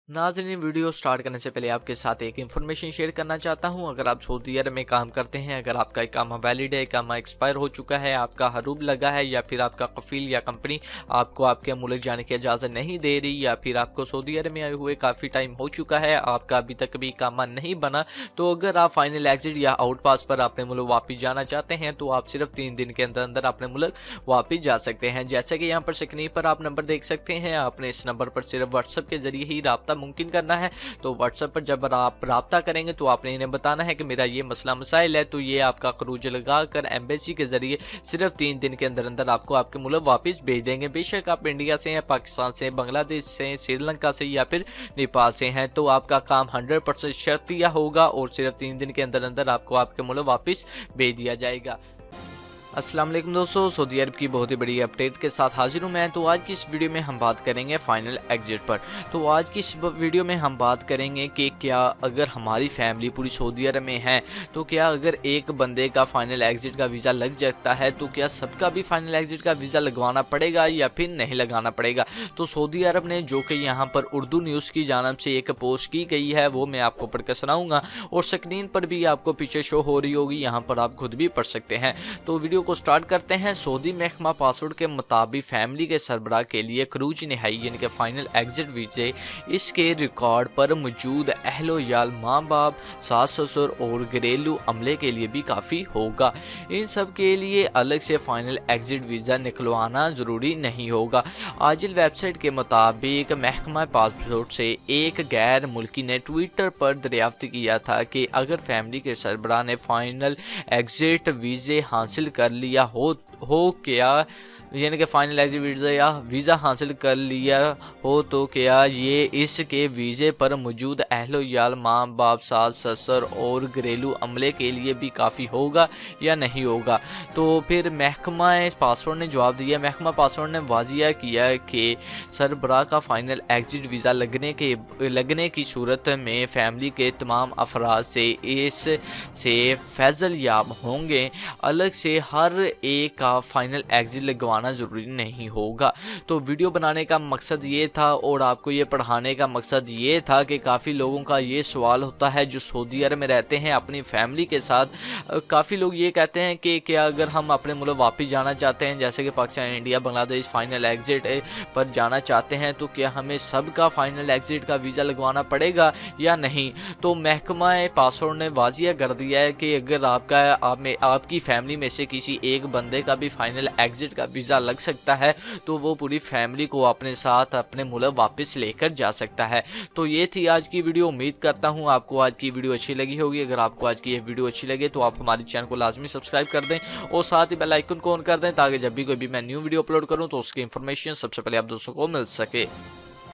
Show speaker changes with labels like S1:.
S1: नाज़रीन, video start करने से पहले आपके साथ एक इन्फॉर्मेशन शेयर करना चाहता हूं। अगर आप सऊदी अरब में काम करते हैं, अगर आपका इकामा वैलिड है, इकामा एक्सपायर हो चुका है, आपका हरूब लगा है, या फिर आपका कफील या कंपनी आपको आपके मुल्क जाने की इजाज़त नहीं दे रही, या फिर आपको सऊदी अरब में आए हुए काफ़ी टाइम हो चुका है, आपका अभी तक भी इकामा नहीं बना, तो अगर आप फाइनल एग्जिट या आउट पास पर अपने मुल्क वापस जाना चाहते हैं तो आप सिर्फ 3 दिन के अंदर अंदर अपने मुल्क वापस जा सकते हैं। जैसे कि यहाँ पर स्क्रीन पर आप नंबर देख सकते हैं, आपने इस नंबर पर सिर्फ व्हाट्सएप के जरिए ही राब्ता मुमकिन करना है। तो व्हाट्सएप पर जब आप राब्ता करेंगे तो आपने इन्हें बताना है कि मेरा ये मसला मसाइल है, तो ये आपका खरूज लगाकर एम्बेसी के जरिए सिर्फ 3 दिन के अंदर अंदर आपको आपके मुल्क वापस भेज देंगे। बेशक आप इंडिया से हैं, पाकिस्तान से, बांग्लादेश से, श्रीलंका से या फिर नेपाल से हैं, तो आपका काम 100% शर्तिया होगा और सिर्फ 3 दिन के अंदर अंदर आपको आपके मुल्क वापस भेज दिया जाएगा। अस्सलाम वालेकुम दोस्तों, सऊदी अरब की बहुत ही बड़ी अपडेट के साथ हाजिर हूँ मैं। तो आज की इस वीडियो में हम बात करेंगे फाइनल एग्जिट पर। तो आज की इस वीडियो में हम बात करेंगे कि क्या अगर हमारी फैमिली पूरी सऊदी अरब में है तो क्या अगर एक बंदे का फाइनल एग्जिट का वीज़ा लग जाता है तो क्या सबका भी फाइनल एग्जिट का वीज़ा लगवाना पड़ेगा या फिर नहीं लगाना पड़ेगा। तो सऊदी अरब ने जो कि यहाँ पर उर्दू न्यूज़ की जानिब से एक पोस्ट की गई है वो मैं आपको पढ़ कर सुनाऊँगा और स्क्रीन पर भी आपको पीछे शो हो रही होगी, यहाँ पर आप खुद भी पढ़ सकते हैं। तो वीडियो को स्टार्ट करते हैं। सऊदी महकमा पासपोर्ट के मुताबिक फैमिली के सरबराह के लिए खरूज नहाई यानी कि फाइनल एग्जिट वीज़े इसके रिकॉर्ड पर मौजूद अहलो याल, माँ बाप, सास ससुर और घरेलू अमले के लिए भी काफ़ी होगा। इन सब के लिए अलग से फाइनल एग्जिट वीज़ा निकलवाना ज़रूरी नहीं होगा। आजिल वेबसाइट के मुताबिक महकमा पासपोर्ट से एक गैर मुल्की ने ट्विटर पर दरियाफ्त किया था कि अगर फैमिली के सरबराह ने फाइनल एग्जिट वीज़े हासिल कर लिया हो क्या यानी कि फाइनल एग्जिट वीज़ा हासिल कर लिया हो तो क्या ये इसके वीज़े पर मौजूद अहलो याल, माँ बाप, सास ससुर और घरेलू अमले के लिए भी काफ़ी होगा या नहीं होगा। तो फिर महकमा पासपोर्ट ने जवाब दिया। महकमा पासपोर्ट ने वाजिया किया कि सरबराह का फाइनल एग्जिट वीज़ा लगने की सूरत में फैमिली के तमाम अफराद से इससे फैज़ल याब होंगे। अलग से हर एक का फाइनल एग्जिट लगवाना जरूरी नहीं होगा। तो वीडियो बनाने का मकसद ये था और आपको ये पढ़ाने का मकसद ये था कि काफ़ी लोगों का ये सवाल होता है जो सऊदी अरब में रहते हैं अपनी फैमिली के साथ। काफ़ी लोग ये कहते हैं कि क्या अगर हम अपने मुल्क वापस जाना चाहते हैं जैसे कि Pakistan, India, Bangladesh final exit पर जाना चाहते हैं तो क्या हमें सबका फाइनल एग्जिट का वीज़ा लगवाना पड़ेगा या नहीं। तो महकमा पासपोर्ट ने वाजिया कर दिया है कि अगर आपकी फैमिली में से किसी एक बंदे का भी फाइनल एग्जिट का वीज़ा लग सकता है तो वो पूरी फैमिली को अपने साथ अपने मुल्क वापस लेकर जा सकता है। तो ये थी आज की वीडियो। उम्मीद करता हूँ आपको आज की वीडियो अच्छी लगी होगी। अगर आपको आज की ये वीडियो अच्छी लगे तो आप हमारे चैनल को लाजमी सब्सक्राइब कर दें और साथ ही बेल आइकन को ऑन कर दें ताकि जब भी कोई भी मैं न्यू वीडियो अपलोड करूँ तो उसकी इन्फॉर्मेशन सबसे पहले आप दोस्तों को मिल सके।